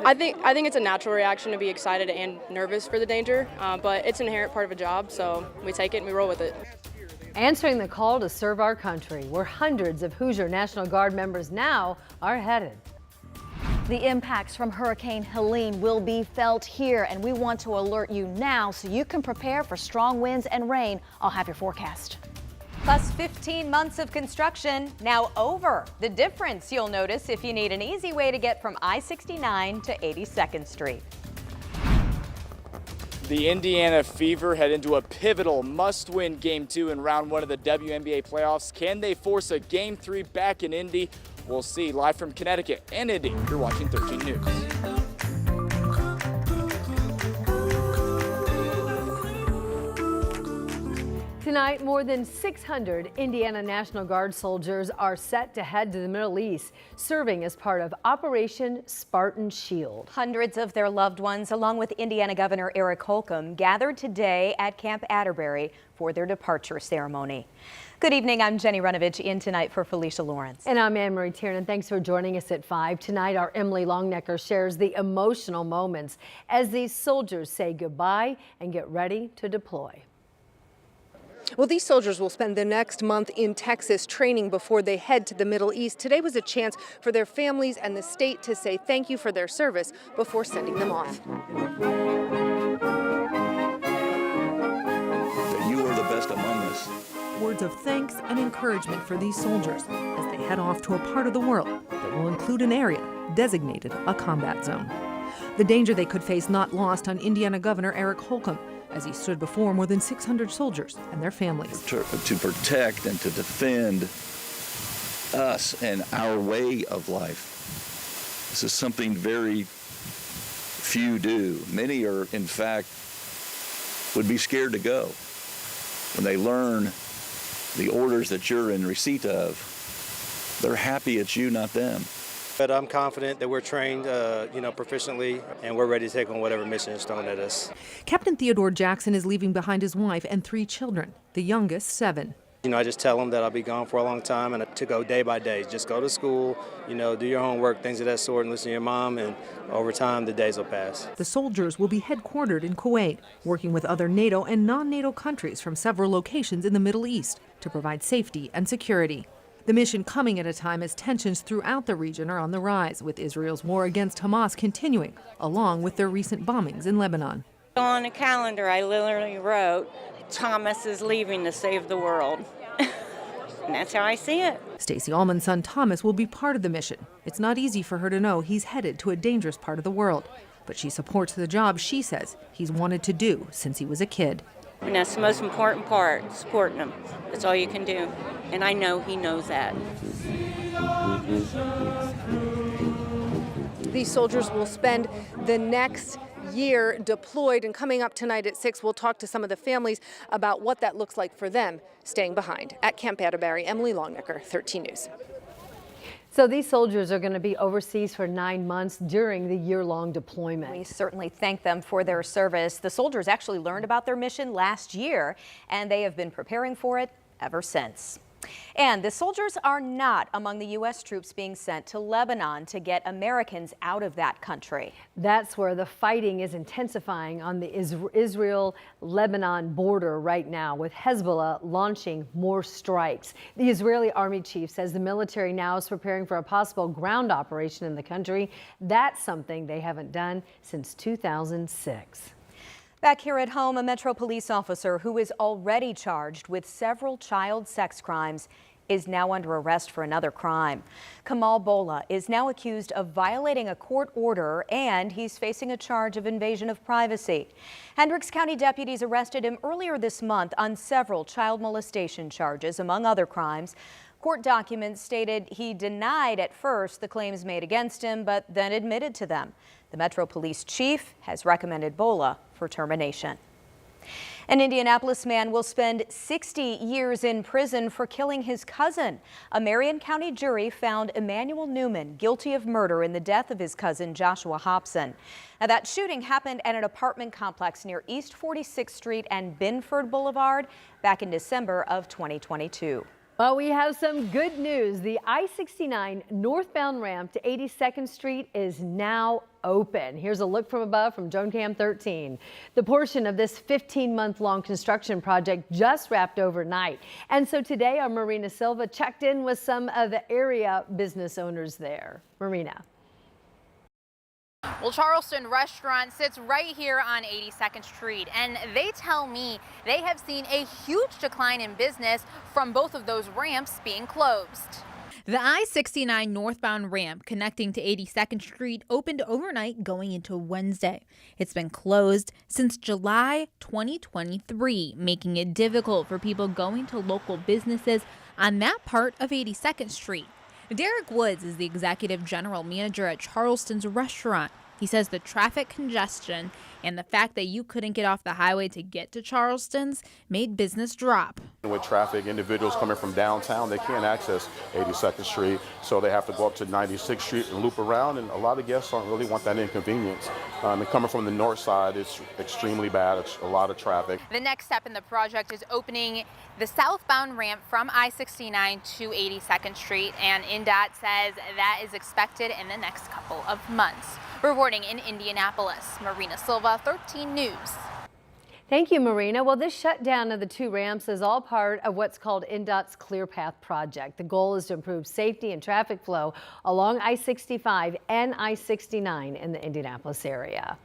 I think it's a natural reaction to be excited and nervous for the danger, but it's an inherent part of a job, so we take it and we roll with it. Answering the call to serve our country, where hundreds of Hoosier National Guard members now are headed. The impacts from Hurricane Helene will be felt here, and we want to alert you now so you can prepare for strong winds and rain. I'll have your forecast. Plus 15 months of construction now over. The difference you'll notice if you need an easy way to get from I-69 to 82nd Street. The Indiana Fever head into a pivotal must-win Game 2 in Round 1 of the WNBA playoffs. Can they force a Game 3 back in Indy? We'll see. Live from Connecticut and Indy, you're watching 13 News. Tonight, more than 600 Indiana National Guard soldiers are set to head to the Middle East, serving as part of Operation Spartan Shield. Hundreds of their loved ones, along with Indiana Governor Eric Holcomb, gathered today at Camp Atterbury for their departure ceremony. Good evening, I'm Jenny Runovich, in tonight for Felicia Lawrence. And I'm Anne Marie Tiernan. Thanks for joining us at 5. Tonight, our Emily Longnecker shares the emotional moments as these soldiers say goodbye and get ready to deploy. Well, these soldiers will spend the next month in Texas training before they head to the Middle East. Today was a chance for their families and the state to say thank you for their service before sending them off. You are the best among us. Words of thanks and encouragement for these soldiers as they head off to a part of the world that will include an area designated a combat zone. The danger they could face not lost on Indiana Governor Eric Holcomb as he stood before more than 600 soldiers and their families. To protect and to defend us and our way of life. This is something very few do. Many are, in fact, would be scared to go when they learn the orders that you're in receipt of. They're happy it's you, not them. But I'm confident that we're trained, proficiently, and we're ready to take on whatever mission is thrown at us. Captain Theodore Jackson is leaving behind his wife and 3 children, the youngest 7. I just tell them that I'll be gone for a long time and to go day by day. Just go to school, do your homework, things of that sort, and listen to your mom, and over time the days will pass. The soldiers will be headquartered in Kuwait, working with other NATO and non-NATO countries from several locations in the Middle East to provide safety and security. The mission coming at a time as tensions throughout the region are on the rise, with Israel's war against Hamas continuing, along with their recent bombings in Lebanon. On a calendar, I literally wrote, Thomas is leaving to save the world. And that's how I see it. Stacey Allman's son Thomas will be part of the mission. It's not easy for her to know he's headed to a dangerous part of the world, but she supports the job she says he's wanted to do since he was a kid. And that's the most important part, supporting him. That's all you can do. And I know he knows that. These soldiers will spend the next year deployed, and coming up tonight at 6, we'll talk to some of the families about what that looks like for them staying behind. At Camp Atterbury, Emily Longnecker, 13 News. So these soldiers are going to be overseas for 9 months during the year-long deployment. We certainly thank them for their service. The soldiers actually learned about their mission last year, and they have been preparing for it ever since. And the soldiers are not among the U.S. troops being sent to Lebanon to get Americans out of that country. That's where the fighting is intensifying on the Israel-Lebanon border right now, with Hezbollah launching more strikes. The Israeli army chief says the military now is preparing for a possible ground operation in the country. That's something they haven't done since 2006. Back here at home, a Metro police officer who is already charged with several child sex crimes is now under arrest for another crime. Kamal Bola is now accused of violating a court order, and he's facing a charge of invasion of privacy. Hendricks County deputies arrested him earlier this month on several child molestation charges, among other crimes. Court documents stated he denied at first the claims made against him, but then admitted to them. The Metro Police Chief has recommended Bola for termination. An Indianapolis man will spend 60 years in prison for killing his cousin. A Marion County jury found Emmanuel Newman guilty of murder in the death of his cousin Joshua Hobson. Now, that shooting happened at an apartment complex near East 46th Street and Binford Boulevard back in December of 2022. Well, we have some good news. The I-69 northbound ramp to 82nd Street is now open. Here's a look from above from Drone Cam 13. The portion of this 15-month-long construction project just wrapped overnight. And so today our Marina Silva checked in with some of the area business owners there. Marina. Well, Charleston Restaurant sits right here on 82nd Street, and they tell me they have seen a huge decline in business from both of those ramps being closed. The I-69 northbound ramp connecting to 82nd Street opened overnight going into Wednesday. It's been closed since July 2023, making it difficult for people going to local businesses on that part of 82nd Street. Derek Woods is the executive general manager at Charleston's Restaurant. He says the traffic congestion and the fact that you couldn't get off the highway to get to Charleston's made business drop. With traffic, individuals coming from downtown, they can't access 82nd Street, so they have to go up to 96th Street and loop around, and a lot of guests don't really want that inconvenience. And coming from the north side, it's extremely bad. It's a lot of traffic. The next step in the project is opening the southbound ramp from I-69 to 82nd Street, and INDOT says that is expected in the next couple of months. Reporting in Indianapolis, Marina Silva, 13 News. Thank you, Marina. Well, this shutdown of the two ramps is all part of what's called INDOT's Clear Path project. The goal is to improve safety and traffic flow along I-65 and I-69 in the Indianapolis area.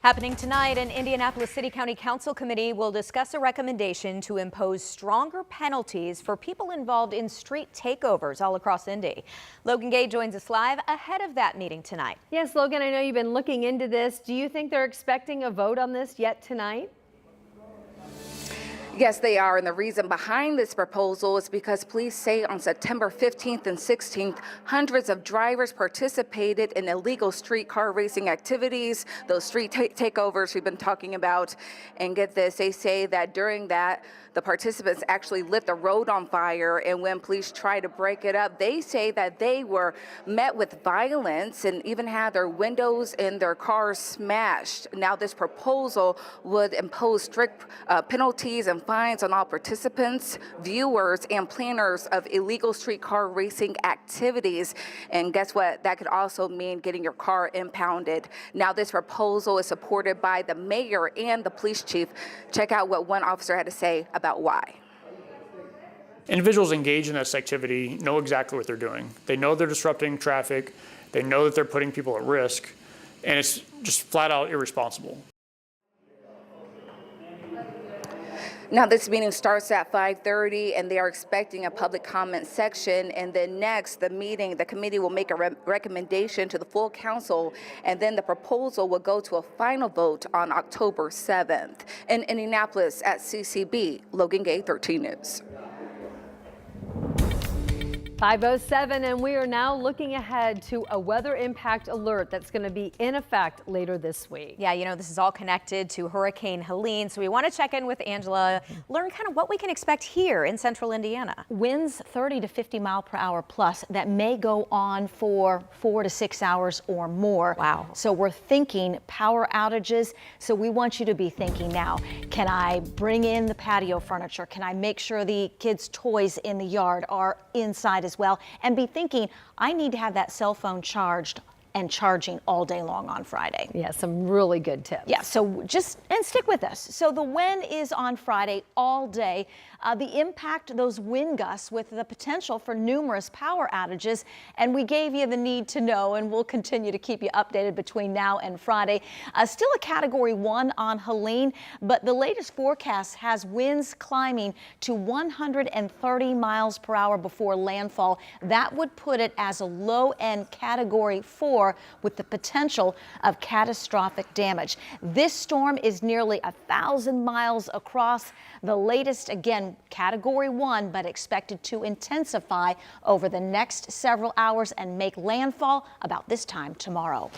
Happening tonight, an Indianapolis City County Council committee will discuss a recommendation to impose stronger penalties for people involved in street takeovers all across Indy. Logan Gay joins us live ahead of that meeting tonight. Yes, Logan, I know you've been looking into this. Do you think they're expecting a vote on this yet tonight? Yes, they are, and the reason behind this proposal is because police say on September 15th and 16th, hundreds of drivers participated in illegal street car racing activities, those street takeovers we've been talking about. And get this, they say that during that, the participants actually lit the road on fire, and when police tried to break it up, they say that they were met with violence and even had their windows in their cars smashed. Now, this proposal would impose strict penalties and fines on all participants, viewers, and planners of illegal streetcar racing activities. And guess what? That could also mean getting your car impounded. Now, this proposal is supported by the mayor and the police chief. Check out what one officer had to say about why. Individuals engaged in this activity know exactly what they're doing. They know they're disrupting traffic. They know that they're putting people at risk, and it's just flat out irresponsible. Now, this meeting starts at 5:30, and they are expecting a public comment section. And then next, the committee will make a recommendation to the full council, and then the proposal will go to a final vote on October 7th. In Indianapolis at CCB, Logan Gay, 13 News. 5:07, and we are now looking ahead to a weather impact alert that's going to be in effect later this week. Yeah, you know, this is all connected to Hurricane Helene, so we want to check in with Angela, learn kind of what we can expect here in central Indiana. Winds 30 to 50 mile per hour plus that may go on for 4 to 6 hours or more. Wow. So we're thinking power outages. So we want you to be thinking now, can I bring in the patio furniture? Can I make sure the kids' toys in the yard are inside as well? And be thinking, I need to have that cell phone charged and charging all day long on Friday. Yeah, some really good tips. Yeah, so and stick with us. So the when is on Friday all day. The impact, those wind gusts with the potential for numerous power outages. And we gave you the need to know, and we'll continue to keep you updated between now and Friday. Still a Category 1 on Helene, but the latest forecast has winds climbing to 130 miles per hour before landfall. That would put it as a low-end Category 4 with the potential of catastrophic damage. This storm is nearly 1,000 miles across. The latest, again, Category 1, but expected to intensify over the next several hours and make landfall about this time tomorrow.